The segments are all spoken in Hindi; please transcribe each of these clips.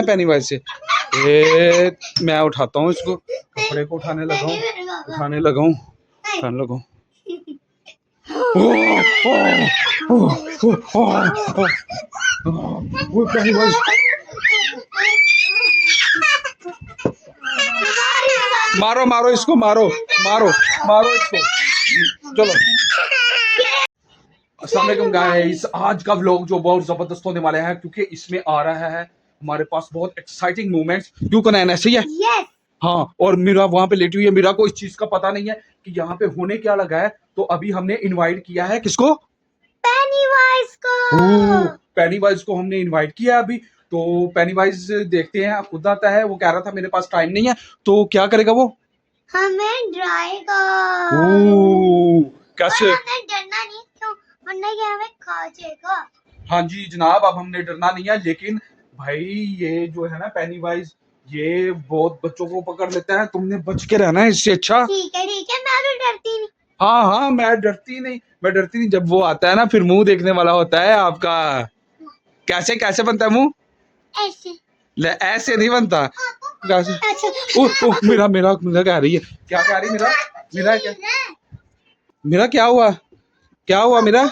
है पेनीवाइज से। ये मैं उठाता हूँ इसको, कपड़े को उठाने लगा हूँ। पेनीवाइज मारो मारो इसको, मारो इसको। चलो, अस्सलाम वालेकुम गाइस। आज का व्लॉग जो बहुत जबरदस्त होने वाला है, क्योंकि इसमें आ रहा है हमारे पास बहुत एक्साइटिंग मोमेंट्स। क्यों कनान ऐसे ही है? yes. हाँ, और मीरा वहां पे लेटी हुई है। मीरा को इस चीज का पता नहीं है कि यहाँ पे होने क्या लगा है। तो अभी हमने इनवाइट किया है किसको? पेनीवाइज को हमने इनवाइट किया अभी। तो पेनीवाइज देखते हैं, खुद आता है। वो कह रहा था मेरे पास टाइम नहीं है, तो क्या करेगा वो? हमें डराएगा। कैसे? डरना नहीं, क्यों? वरना ये हमें खा जाएगा। हाँ जी जनाब, अब हमने डरना नहीं है। लेकिन भाई ये जो है ना पेनीवाइज, ये बहुत बच्चों को पकड़ लेता है। तुमने बच के रहना है इससे। अच्छा ठीक है, मैं तो डरती नहीं। हाँ, मैं डरती नहीं। जब वो आता है ना, फिर मुंह देखने वाला होता है आपका। कैसे बनता है मुंह? ऐसे। ऐसे नहीं बनता। कैसे? अच्छा। मेरा कह रही है। क्या कह रही? मेरा क्या हुआ मेरा?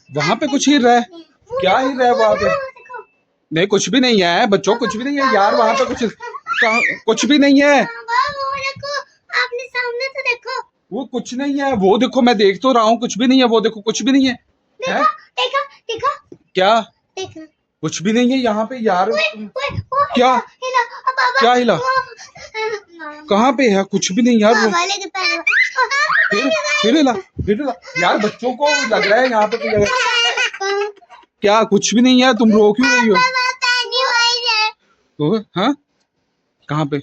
वहां पे कुछ हिल रहा है। क्या हिल रहा है वहां पे? नहीं, कुछ भी नहीं है बच्चों, कुछ भी नहीं है यार। वहां पे कुछ भी नहीं है। आपने सामने तो देखो। वो कुछ नहीं है, वो देखो, मैं देख तो रहा हूँ। कुछ भी नहीं है, वो देखो, कुछ भी नहीं है। देखो। क्या? कुछ भी नहीं है यहाँ पे यार। क्या हिला? कहाँ पे है? कुछ भी नहीं यार। फिर हिला यार। बच्चों को लग रहा है यहाँ पे कोई। क्या? कुछ भी नहीं है। तुम रो क्यों रही हो? तो हाँ, कहाँ पे?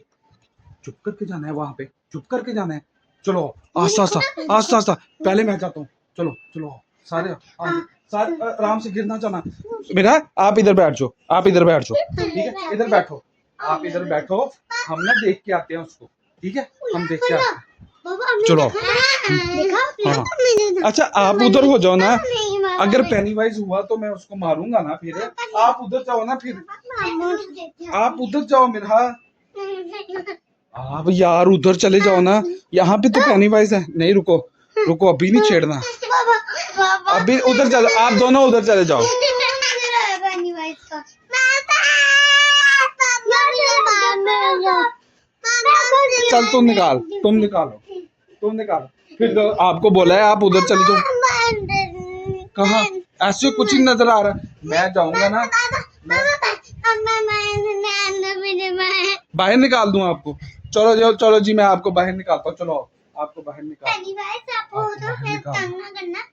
चुप करके जाना है वहां पे, चुप करके जाना है। चलो आस्ता। पहले मैं जाता हूँ। चलो सारे आराम से, गिरना जाना। मेरा आप इधर बैठ जाओ, ठीक है? इधर बैठो, आप इधर बैठो। हम ना देख के आते हैं उसको, ठीक है? हम देख के आते हैं। चलो। हाँ, अच्छा आप उधर हो जाओ ना। अगर पेनीवाइज हुआ तो मैं उसको मारूंगा ना फिर। आप उधर जाओ ना फिर। आप उधर जाओ मेरा। आप यार उधर चले जाओ ना। यहाँ पे तो पेनीवाइज है। नहीं, रुको, अभी नहीं छेड़ना। अभी उधर चलो, आप दोनों उधर चले जाओ। चल तुम निकालो। फिर तो आपको बोला है आप उधर चले जाओ। कहाँ? ऐसे कुछ ही नजर आ रहा है। मैं जाऊंगा ना, बाहर निकाल दूं आपको। चलो जी, मैं आपको बाहर निकालता हूँ। चलो आपको बाहर निकाल।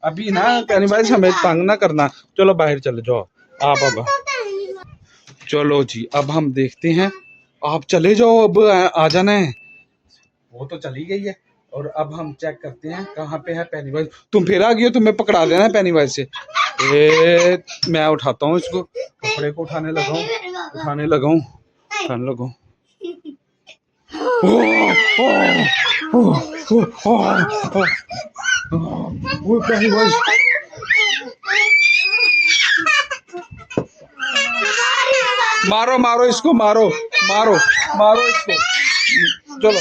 अभी ना पेनीवाइज हमें तंग ना करना। चलो बाहर चले जाओ आप। अब चलो जी, अब हम देखते हैं। आप चले जाओ, अब आ जाना है। वो तो चली गई है। और अब हम चेक करते हैं कहाँ पे है पेनीवाइज। तुम फिर आ गई हो, तुम्हें पकड़ा देना है पेनीवाइज से। मैं उठाता हूँ इसको, कपड़े को उठाने लगा हूँ। पेनीवाइज मारो इसको, मारो इसको। चलो